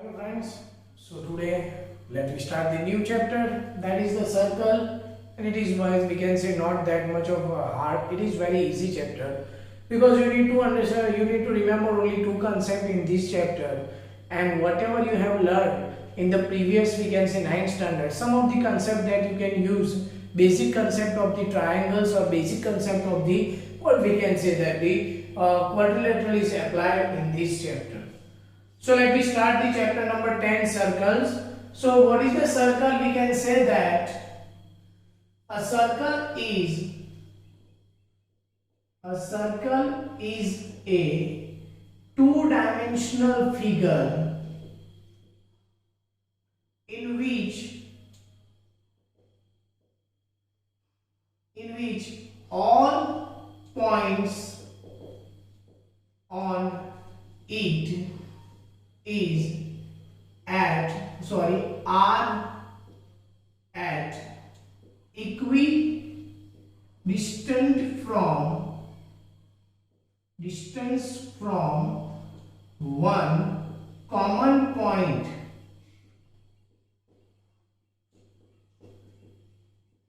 Hi friends, so today let me start the new chapter, that is the circle, and it is, well, we can say, not that much of a hard. It is very easy chapter because you need to understand, you need to remember only two concepts in this chapter, and whatever you have learned in the previous, we can say, 9th standard, some of the concept that you can use, basic concept of the triangles or basic concept of the, what we can say, that the quadrilateral is applied in this chapter. So let me start the chapter number 10, circles. So what is the circle? We can say that a circle is a two-dimensional figure in which all points on it are at equidistant distance from one common point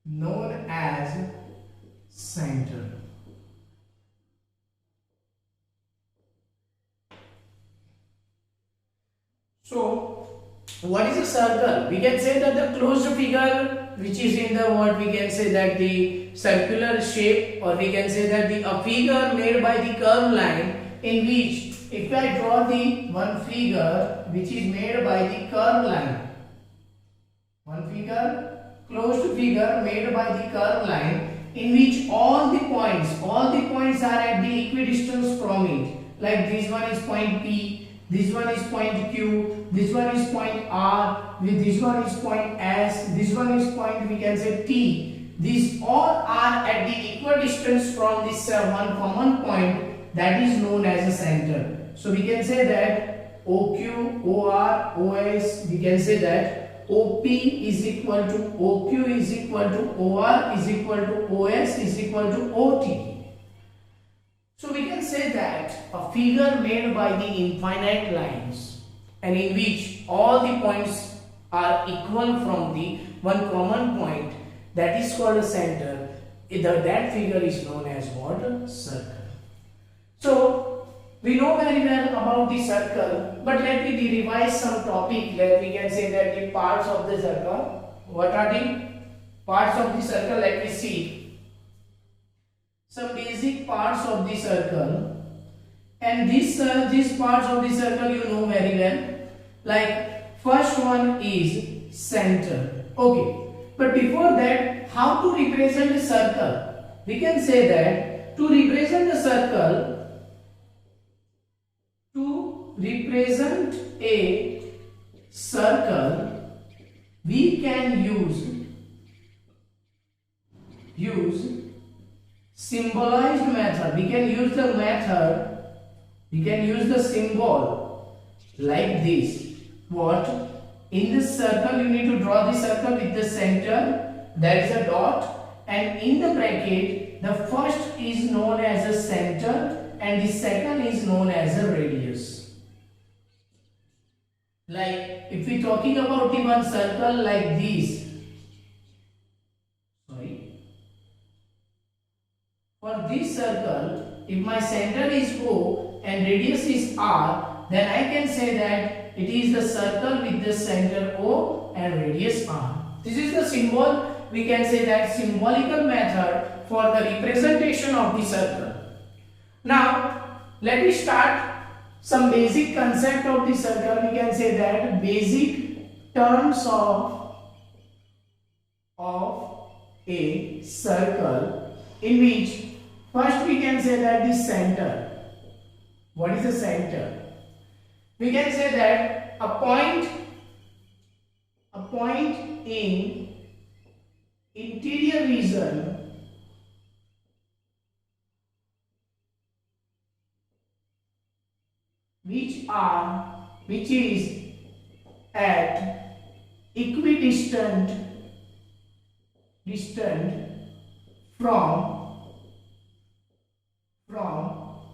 known as center. So, what is a circle? We can say that the closed figure, which is in the, what we can say, that the circular shape, or we can say that a figure made by the curved line, in which if I draw the one figure which is made by the curved line, closed figure made by the curved line, in which all the points are at the equidistance from it. Like this one is point P, this one is point Q, this one is point R, this one is point S, this one is point, we can say, T. These all are at the equidistance from this one common point that is known as a center. So we can say that OQ, OR, OS, we can say that OP is equal to OQ is equal to OR is equal to OS is equal to OT. So we can say that a figure made by the infinite lines, and in which all the points are equal from the one common point, that is called a center. That figure is known as what? Circle. So we know very well about the circle, but let me revise some topic. Let we can say that the parts of the circle. What are the parts of the circle? Let me see. Some basic parts of the circle, and these parts of the circle you know very well. Like first one is center. Okay, but before that, how to represent a circle? We can say that to represent a circle, we can use symbolized method. We can use the symbol like this. What? In this circle you need to draw the circle with the center, that is a dot, and in the bracket the first is known as a center and the second is known as a radius. Like if we talking about the one circle like this, for this circle, if my center is O and radius is R, then I can say that it is the circle with the center O and radius R. This is the symbol, we can say that symbolical method for the representation of the circle. Now, let me start some basic concept of the circle. We can say that basic terms of a circle, in which first we can say that the center. What is the center? We can say that a point in interior region which is at equidistant from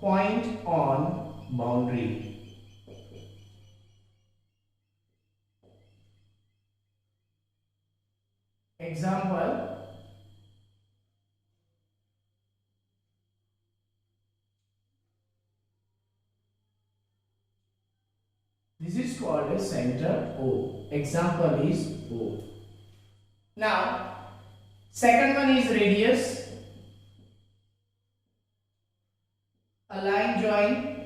point on boundary. This is called a center O. Example is O. Now, second one is radius. A line join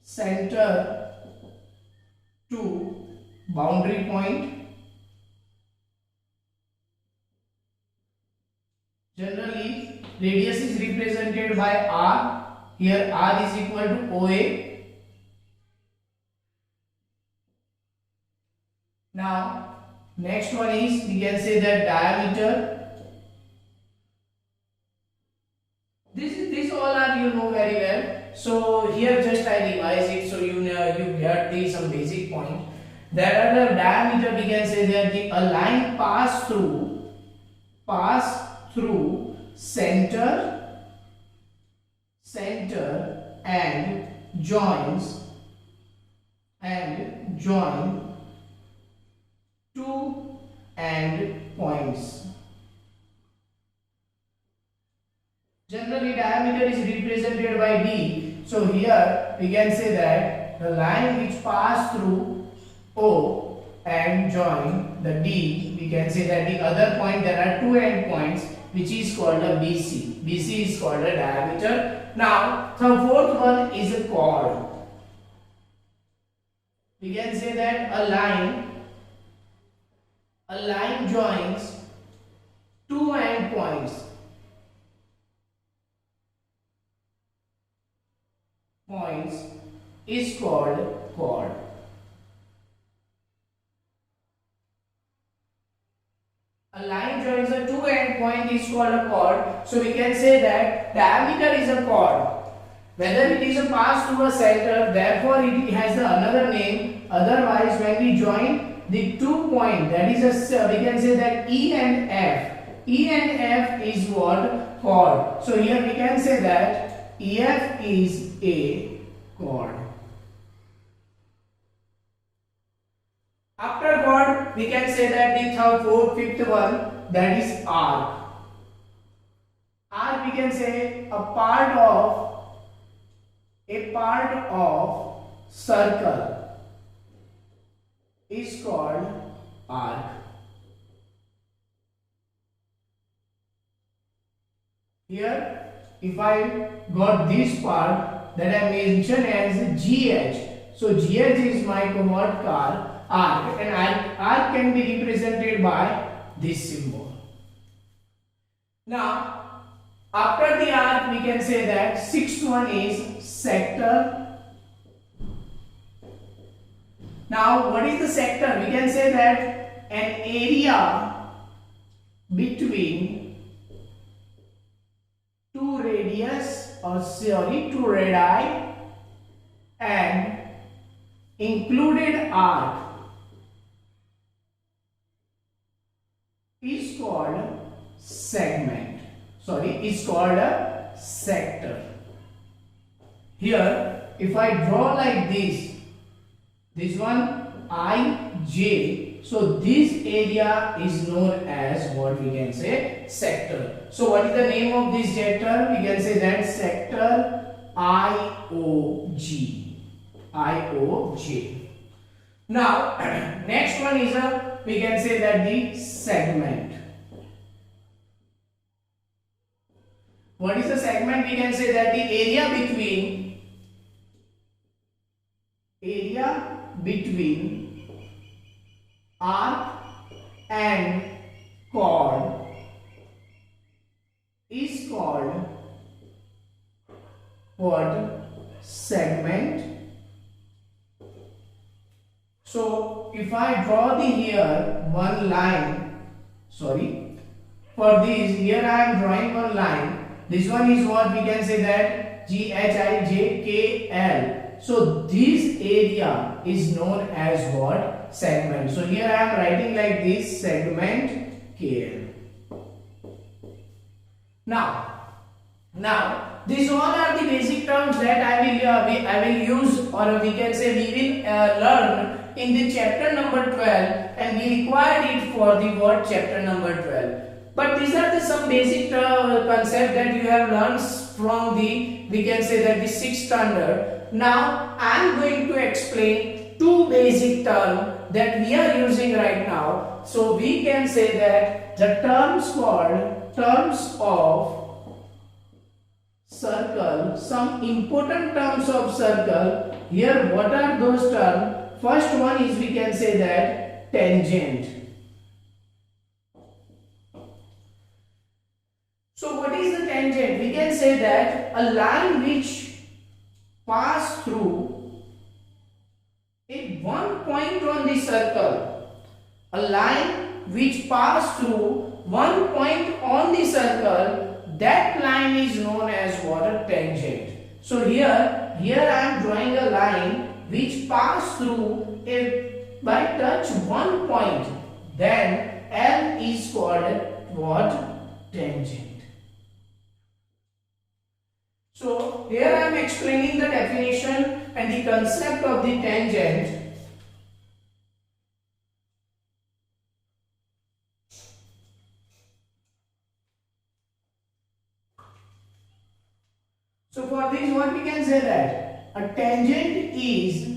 center to boundary point. Generally, radius is represented by R. Here R is equal to OA. Now, next one is, we can say that diameter. This all are you know very well. So here just I revise it so you know you get the some basic point. That other diameter we can say that a line pass through center and join two end points. Generally diameter is represented by D. So here we can say that the line which pass through O and join the D, we can say that the other point, there are two end points which is called a BC. BC is called a diameter. Now the fourth one is a chord. We can say that a line joins two end points. Is called chord. A line joins the two end point is called a chord. So we can say that diameter is a chord. Whether it is a pass through a center, therefore it has the another name. Otherwise, when we join the 2 point, that is a, we can say that E and F. E and F is what? Chord. So here we can say that EF is a chord. After chord, we can say that the third, fourth, fifth one, that is arc. Arc we can say a part of circle is called arc. Here, if I got this part that I mentioned as GH, so GH is my what car arc, and arc can be represented by this symbol. Now, after the arc, we can say that sixth one is sector. Now, what is the sector? We can say that an area between two radii and included arc is called segment. Is called a sector. Here, if I draw like this one IJ, so this area is known as what we can say sector. So what is the name of this sector? We can say that sector IOJ. Now, next one is we can say that the segment. What is the segment? We can say that the area between arc and chord is called what? Segment. So if I draw here one line, for this here I am drawing one line. This one is what we can say that GHIJKL. So this area is known as what? Segment. So here I am writing like this, segment KL. Now these all are the basic terms that I will use, or we can say we will learn in the chapter number 12, and we required it for the what? Chapter number 12. But these are some basic concepts that you have learned from the, we can say that the 6th standard. Now I am going to explain two basic terms that we are using right now. So we can say that the terms called terms of circle, some important terms of circle. Here what are those terms? First one is, we can say that tangent. So what is the tangent? We can say that a line which pass through one point on the circle. A line which pass through one point on the circle, that line is known as what? A tangent. So here I am drawing a line which pass through by touch one point, then L is called what? Tangent. So here I am explaining the definition and the concept of the tangent. So for this, what we can say that a tangent is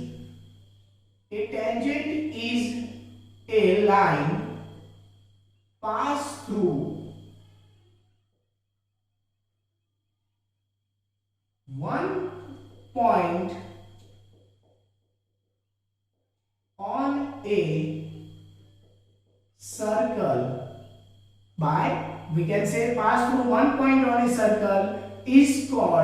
a line pass through one point on a circle by, we can say, pass through one point on a circle is called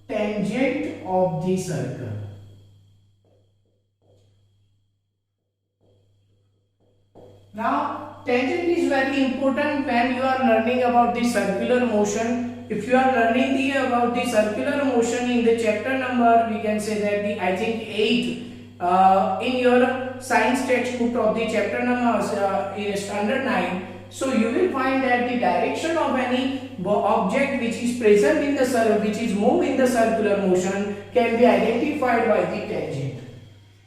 tangent of the circle. Now tangent is very important when you are learning about the circular motion. If you are learning about the circular motion in the chapter number, we can say that the, I think, 8 in your science textbook of the chapter number standard 9. So you will find that the direction of any object which is present in the circle, which is moved in the circular motion, can be identified by the tangent.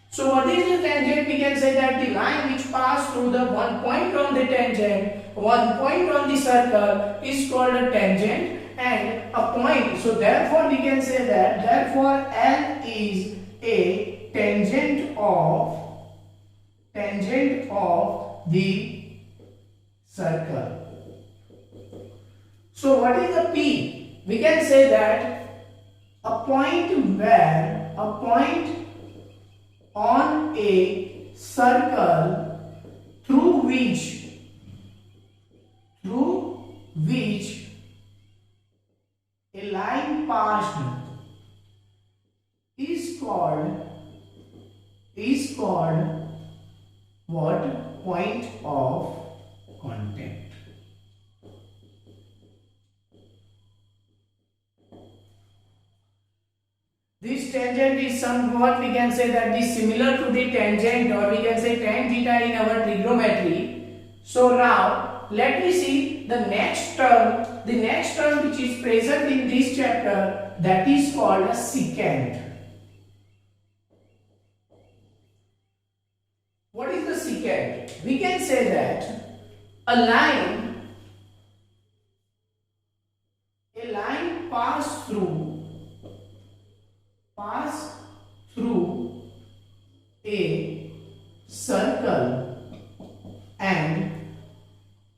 So what is the tangent? We can say that the line which pass through the one point on the tangent, one point on the circle, is called a tangent, and a point. So therefore we can say that therefore L is a tangent of the circle. So what is the P? We can say that a point where a point on a circle through which a line passed is called what? Point of contact. This tangent is somewhat, we can say that is similar to the tangent, or we can say tan theta in our trigonometry. So now let me see the next term which is present in this chapter, that is called a secant. What is the secant? We can say that a line pass through a circle and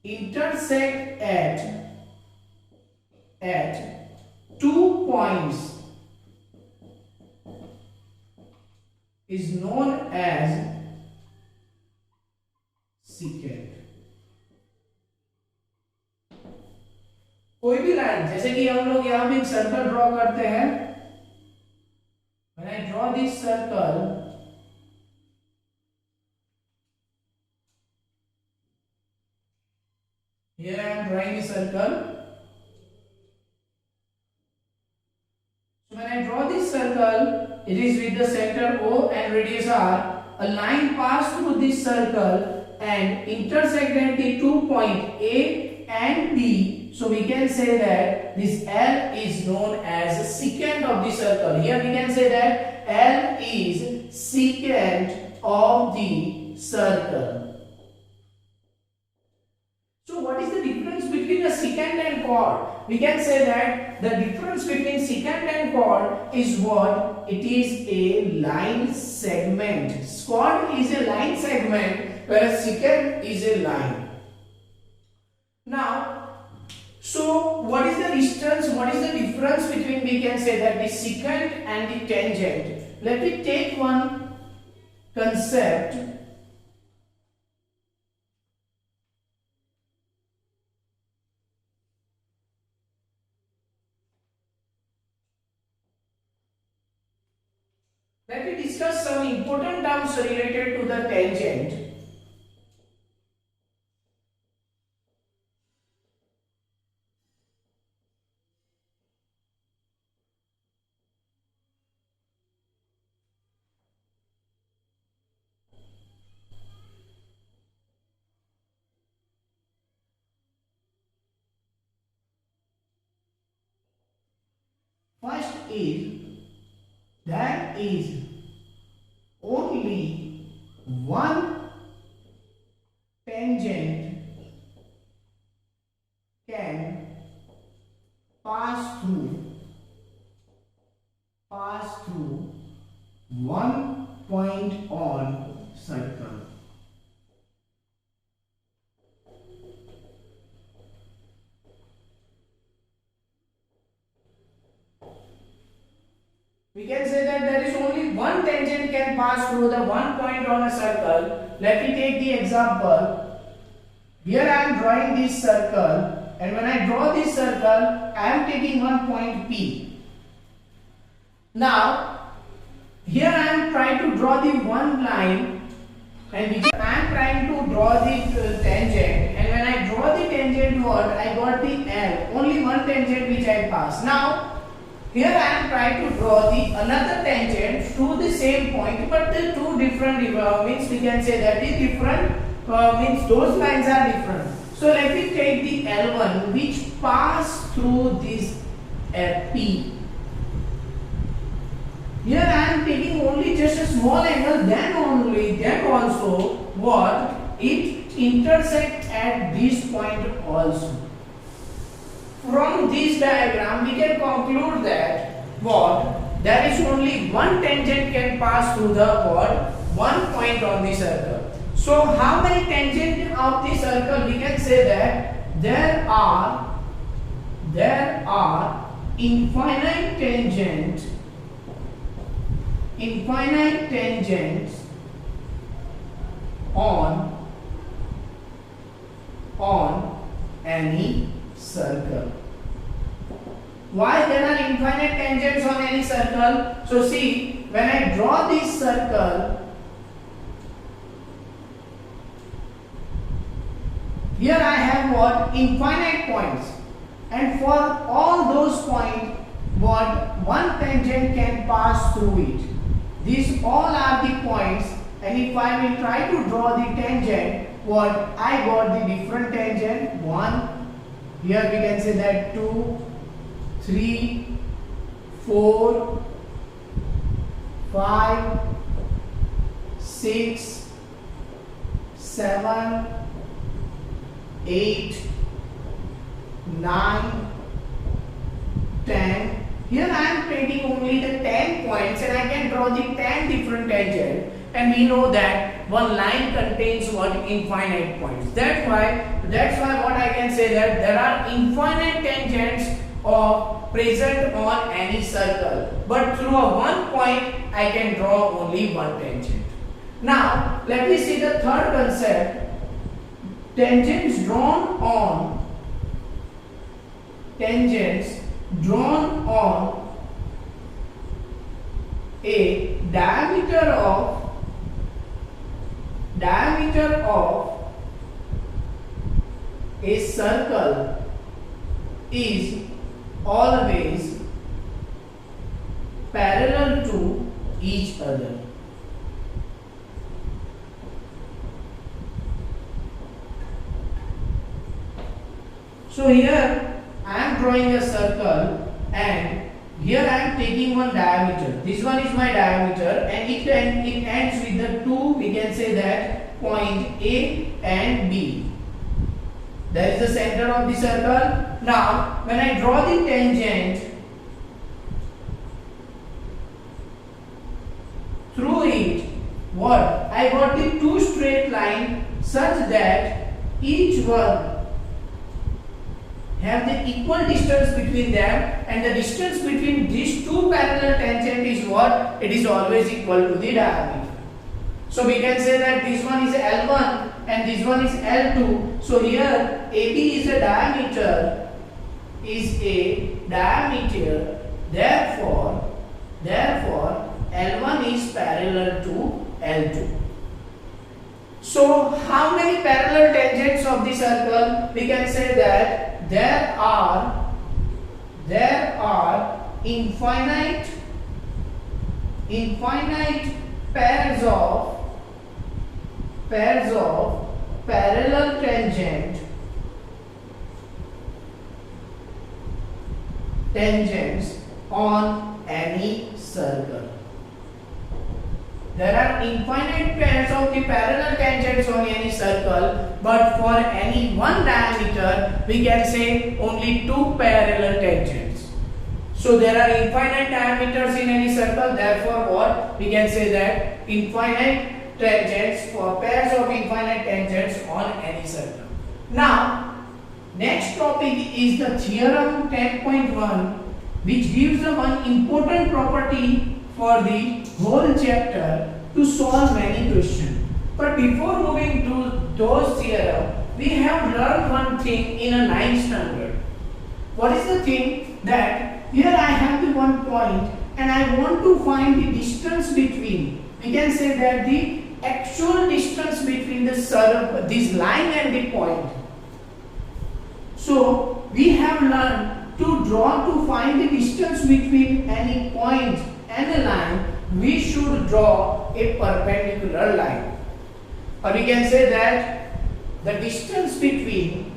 intersect at 2 points is known as secant. कोई भी line, जैसे कि हम लोग यहां पे एक circle draw करते हैं. When I draw this circle, here I am drawing a circle. So when I draw this circle, it is with the center O and radius R. A line pass through this circle and intersect at the 2 points A and B. So we can say that this L is known as secant of the circle. Here we can say that L is secant of the circle. So what is the difference between chord, we can say that the difference between secant and chord is what? It is a line segment. Chord is a line segment, whereas secant is a line. Now, so what is the distance? What is the difference between, we can say that, the secant and the tangent? Let me take one concept. Let me discuss some important terms related to the tangent. First is, there is only one tangent can pass through one point on circle. We can say that there is only one tangent can pass through the one point on a circle. Let me take the example. Here I am drawing this circle, and when I draw this circle, I am taking one point P. Now, here I am trying to draw the one line, and which I am trying to draw the tangent, and when I draw the tangent, what? I got the L, only one tangent which I pass. Now, here I am trying to draw the another tangent to the same point, but the two different means we can say that is different, means those lines are different. So let me take the L1 which pass through this P. Here I am taking only just a small angle, then also what? It intersects at this point also. From this diagram, we can conclude that what? There is only one tangent can pass through the what? One point on the circle. So, how many tangents of the circle? We can say that there are infinite tangents on any circle. Why there are infinite tangents on any circle? So see, when I draw this circle, here I have what? Infinite points, and for all those points, what? One tangent can pass through it. These all are the points, and if I will try to draw the tangent, what? I got the different tangent. One, here we can say that 2, 3, 4, 5, 6, 7, 8, 9, 10. Here I am taking only the 10 points, and I can draw the 10 different tangents, and we know that one line contains what? Infinite points. That's why what I can say that there are infinite tangents present on any circle, but through a one point I can draw only one tangent. Now let me see the third concept. Tangents drawn on a diameter of a circle is always parallel to each other. So here I am drawing a circle, and here I am taking one diameter. This one is my diameter, and it ends with the two, we can say that, point A and B. That is the center of the circle. Now, when I draw the tangent through it, what? I got the two straight lines such that each one have the equal distance between them, and the distance between these two parallel tangent is what? It is always equal to the diameter. So we can say that this one is L1 and this one is L2. So here AB is a diameter, therefore L1 is parallel to L2. So how many parallel tangents of the circle? We can say that there are infinite pairs of parallel tangents on any circle. There are infinite pairs of the parallel tangents on any circle, but for any one diameter, we can say only two parallel tangents. So there are infinite diameters in any circle, therefore what? We can say that infinite tangents for pairs of infinite tangents on any circle. Now, next topic is the theorem 10.1, which gives us one important property for the whole chapter to solve many questions. But before moving to those theorems, we have learned one thing in a 9th standard. What is the thing? That here I have the one point and I want to find the distance between. We can say that the actual distance between this line and the point. So we have learned to find the distance between any point and a line, we should draw a perpendicular line. Or we can say that the distance between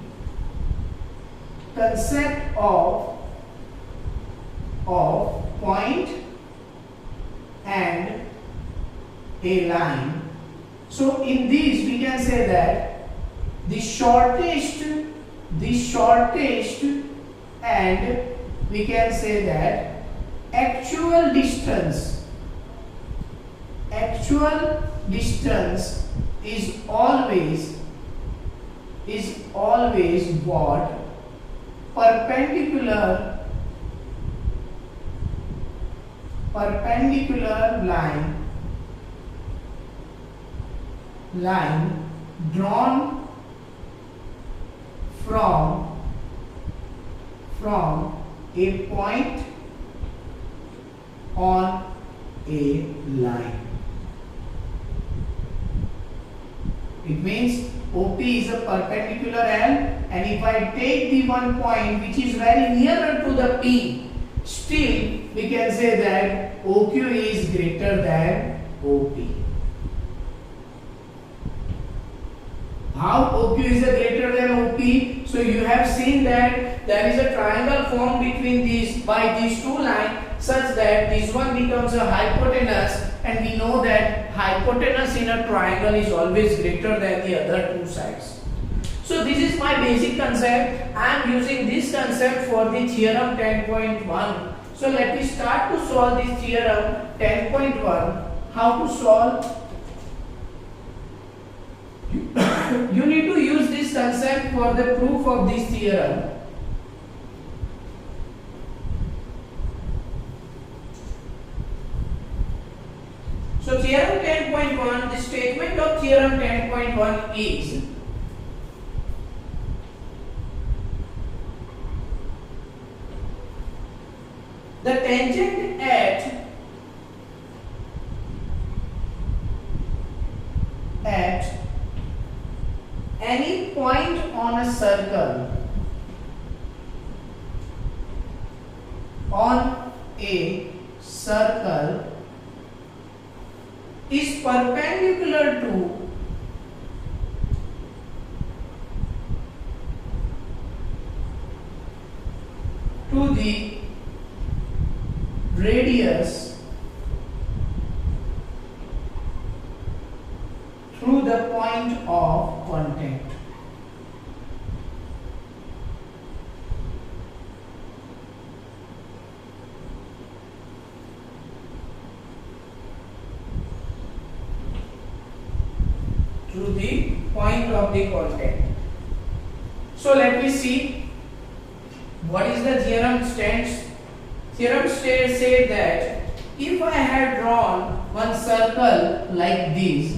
concept of point and a line. So in this we can say that the shortest and we can say that actual distance is always what? Perpendicular line drawn from a point on a line. It means OP is a perpendicular L, and if I take the one point which is very nearer to the P, still we can say that OQ is greater than OP. How OQ is greater than OP? So you have seen that there is a triangle formed between these two lines, such that this one becomes a hypotenuse, and we know that hypotenuse in a triangle is always greater than the other two sides. So this is my basic concept. I am using this concept for the theorem 10.1. So let me start to solve this theorem 10.1. How to solve? You need to use this concept for the proof of this theorem. So theorem 10.1, the statement of theorem 10.1 is the tangent at any point on a circle is perpendicular to the radius through the point of contact. of the contact. So let me see what is the theorem stands. Theorem states say that if I had drawn one circle like this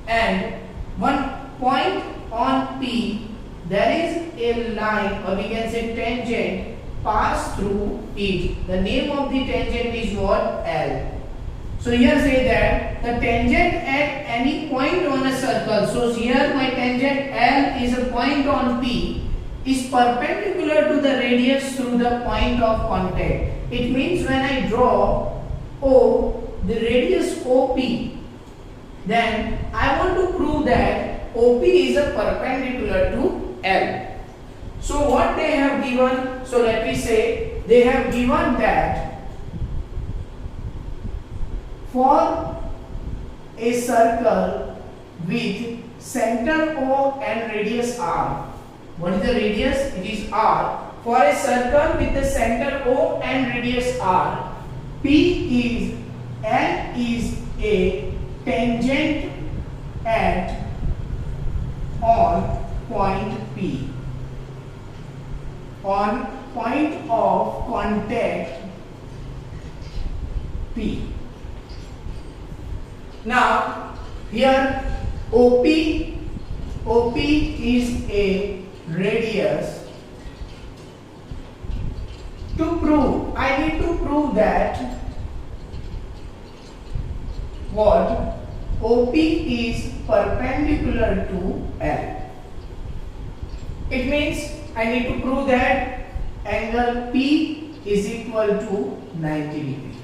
and one point on P, there is a line, or we can say tangent, pass through it. The name of the tangent is what? L. So here say that the tangent at any point on a circle, so here my tangent L is a point on P, is perpendicular to the radius through the point of contact. It means when I draw O, the radius OP, then I want to prove that OP is a perpendicular to L. So what they have given, so let me say they have given that for a circle with center O and radius R. What is the radius? It is R. For a circle with the center O and radius R, L is a tangent on point P. On point of contact P. Now here OP is a radius. To prove, I need to prove that what? OP is perpendicular to L. It means I need to prove that angle P is equal to 90 degrees.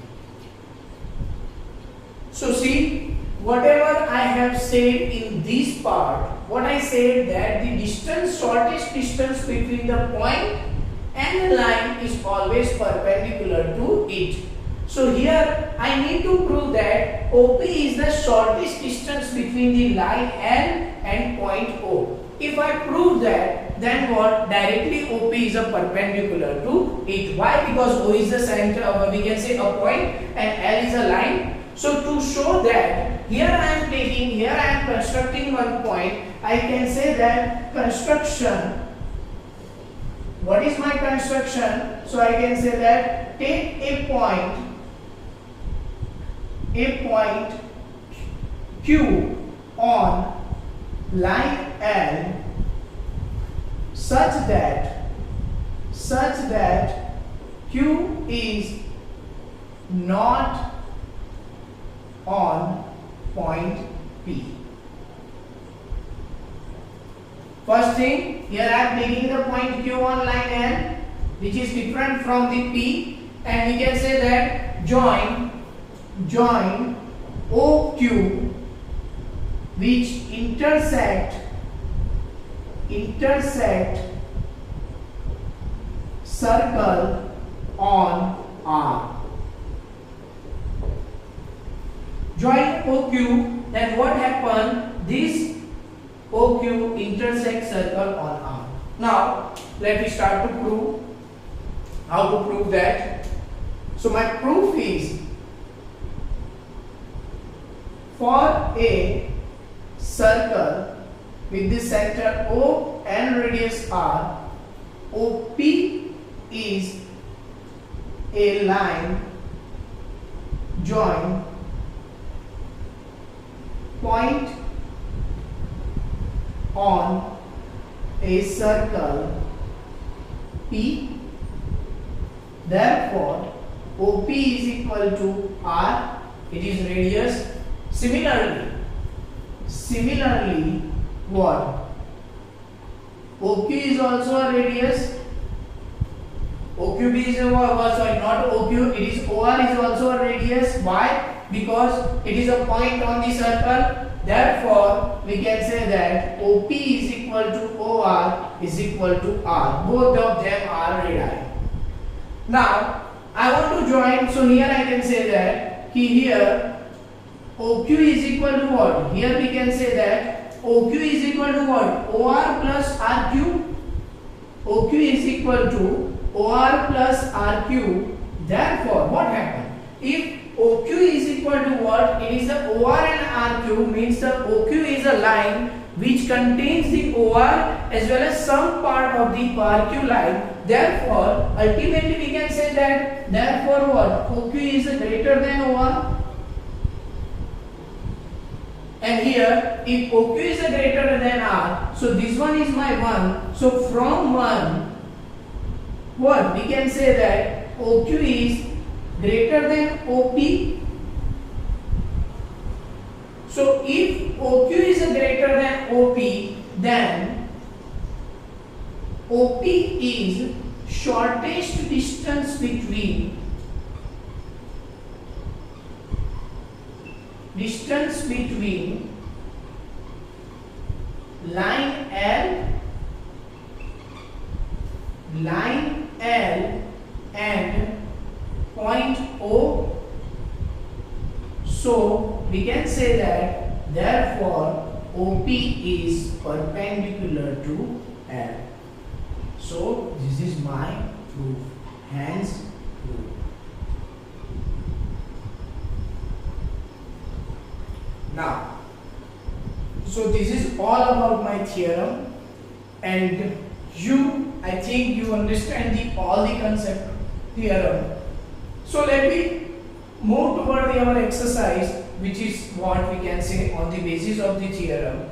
So see, whatever I have said in this part, what I said that the distance, shortest distance between the point and the line is always perpendicular to it. So here I need to prove that OP is the shortest distance between the line L and point O. If I prove that, then what? Directly OP is a perpendicular to it. Why? Because O is the center, or we can say a point, and L is a line. So to show that, here I am constructing one point. I can say that construction. What is my construction? So I can say that take a point Q on line L such that Q is not on point P. First thing, here I am taking the point Q on line L, which is different from the P, and we can say that join OQ, which intersect circle on R. Join OQ, then what happened? This OQ intersects circle on R. Now let me start to prove. How to prove that? So my proof is, for a circle with the center O and radius R, OP is a line join point on a circle P. Therefore, OP is equal to R. It is radius. Similarly, what? OQ is also a radius. OQB is not OQ. It is OR is also a radius. Why? Because it is a point on the circle. Therefore, we can say that OP is equal to OR is equal to R. Both of them are radii. Now, I want to join. So here I can say that here OQ is equal to what? Here we can say that OQ is equal to what? OR plus RQ. OQ is equal to OR plus RQ. Therefore, what happened? If OQ is equal to what? It is the OR and RQ, means the OQ is a line which contains the OR as well as some part of the RQ line. Therefore, ultimately we can say that therefore what? OQ is greater than OR. And here, if OQ is greater than R, so this one is my 1. So from 1, what? We can say that OQ is greater than OP. So if OQ is greater than OP, then OP is shortest distance between line L and point O. So we can say that therefore OP is perpendicular to L. So this is my proof, hence proof. Now, so this is all about my theorem, and I think you understand all the concept theorem. So let me move toward our exercise, which is what we can say on the basis of the theorem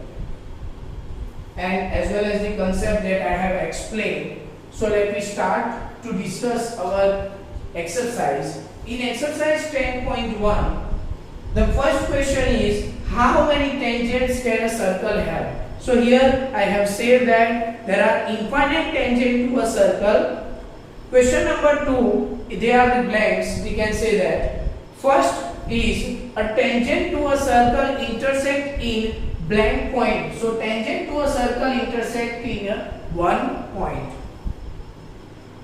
and as well as the concept that I have explained. So let me start to discuss our exercise. In exercise 10.1, the first question is, how many tangents can a circle have? So here I have said that there are infinite tangents to a circle. Question number 2, they are the blanks. We can say that first is a tangent to a circle intersect in blank point. So tangent to a circle intersect in one point.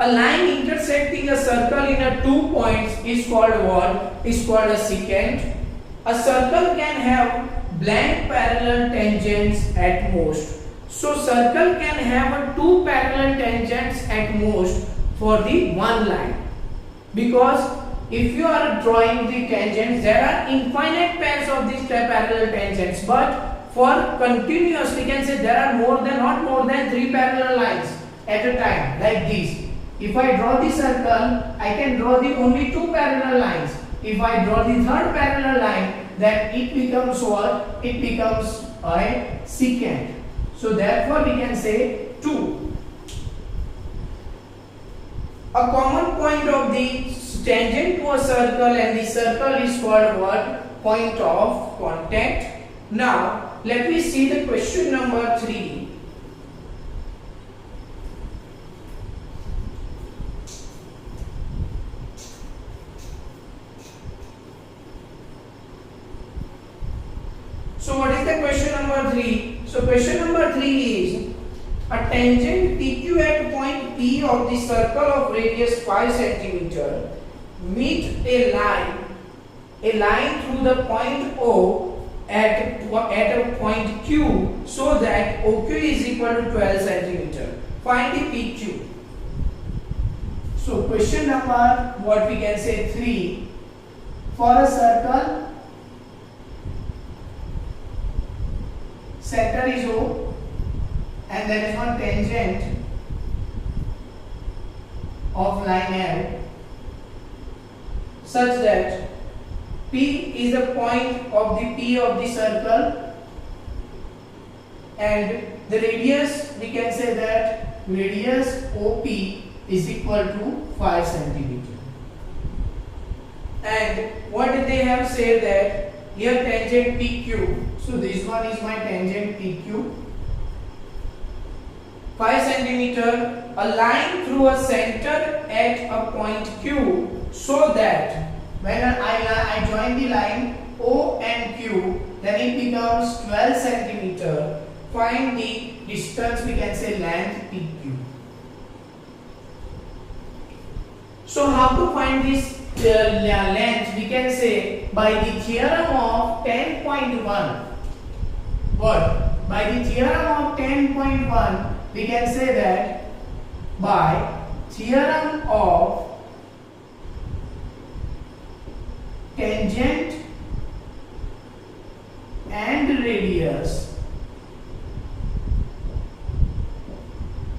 A line intersecting a circle in 2 points is called what? Is called a secant. A circle can have blank parallel tangents at most. So circle can have 2 parallel tangents at most for the one line, because if you are drawing the tangents, there are infinite pairs of these parallel tangents, but for continuous we can say there are not more than 3 parallel lines at a time, like this. If I draw the circle, I can draw the only 2 parallel lines. If I draw the third parallel line, then it becomes what? It becomes a secant. So therefore we can say 2. A common point of the tangent to a circle and the circle is called what? Point of contact. Now let me see the question number 3. So what is the question number 3? So question number 3 is, a tangent PQ at point P of the circle of radius 5 cm meet a line through the point O at a point Q so that OQ is equal to 12 cm. Find the PQ. So question number, what we can say, 3. For a circle, center is O and there is one tangent of line L such that P is the point of the P of the circle and the radius, we can say that radius OP is equal to 5 cm. And what did they have said that here tangent PQ. So this one is my tangent PQ. 5 cm, a line through a center at a point Q so that when I join the line O and Q, then it becomes 12 cm. Find the distance, we can say length PQ. So how to find this length? We can say by the theorem of 10.1. What? By the theorem of 10.1, we can say that by theorem of tangent and radius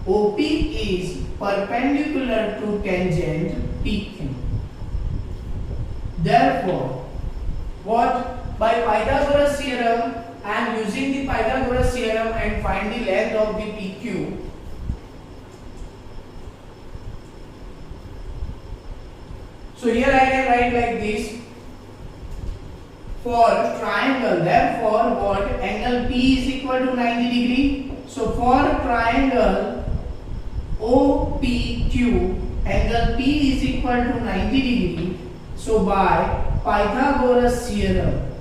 OP is perpendicular to tangent PQ. Therefore, what? By Pythagoras theorem, I am using the Pythagoras theorem and find the length of the PQ. So here I can write like this. For triangle, therefore, what? Angle P is equal to 90 degree. So for triangle OPQ, angle P is equal to 90 degree. So by Pythagoras theorem,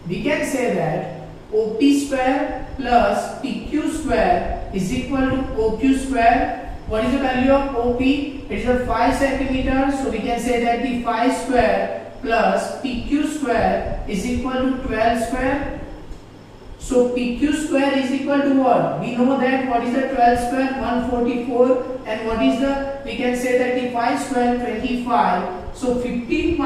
we can say that OP square plus PQ square is equal to OQ square. What is the value of OP? It is a 5 centimeters. So we can say that the 5 square plus PQ square is equal to 12 square. So PQ square is equal to what? We know that what is the 12 square? 144. And what is the? We can say that the 5 square 25. So 14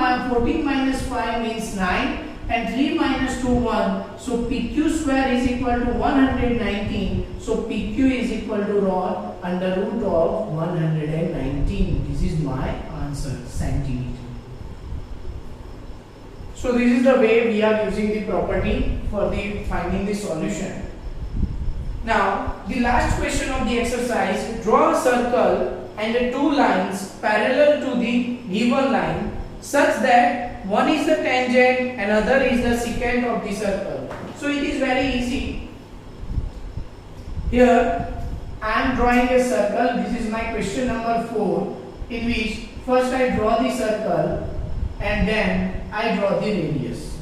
minus 5 means 9. And 3 minus 2 1. So PQ square is equal to 119. So PQ is equal to under root of 119. This is my answer, centimeter. So this is the way we are using the property for the finding the solution. Now the last question of the exercise: draw a circle and the two lines parallel to the given line such that one is the tangent and other is the secant of the circle. So it is very easy. Here I am drawing a circle. This is my question number 4, in which first I draw the circle and then I draw the radius.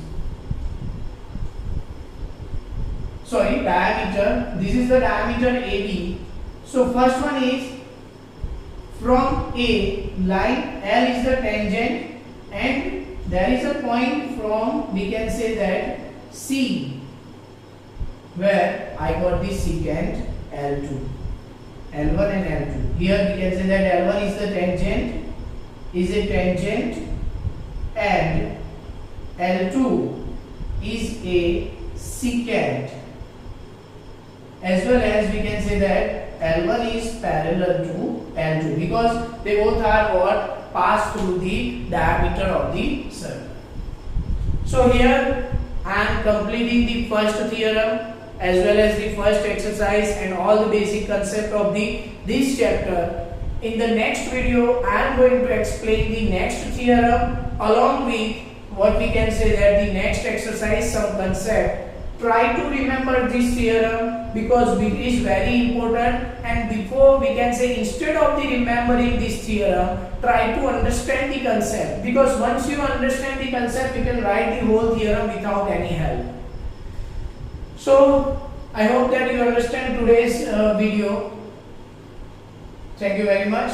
Sorry, diameter. This is the diameter AB. So first one is from A, line L is the tangent, and there is a point from, we can say that, C, where I got the secant L2, L1 and L2. Here we can say that L1 is a tangent and L2 is a secant, as well as we can say that L1 is parallel to L2 because they both are what? Pass through the diameter of the circle. So here I am completing the first theorem as well as the first exercise and all the basic concept of this chapter. In the next video I am going to explain the next theorem along with what we can say that the next exercise, some concept. Try to remember this theorem because it is very important, and before we can say instead of the remembering this theorem, try to understand the concept, because once you understand the concept you can write the whole theorem without any help. So I hope that you understand today's video. Thank you very much.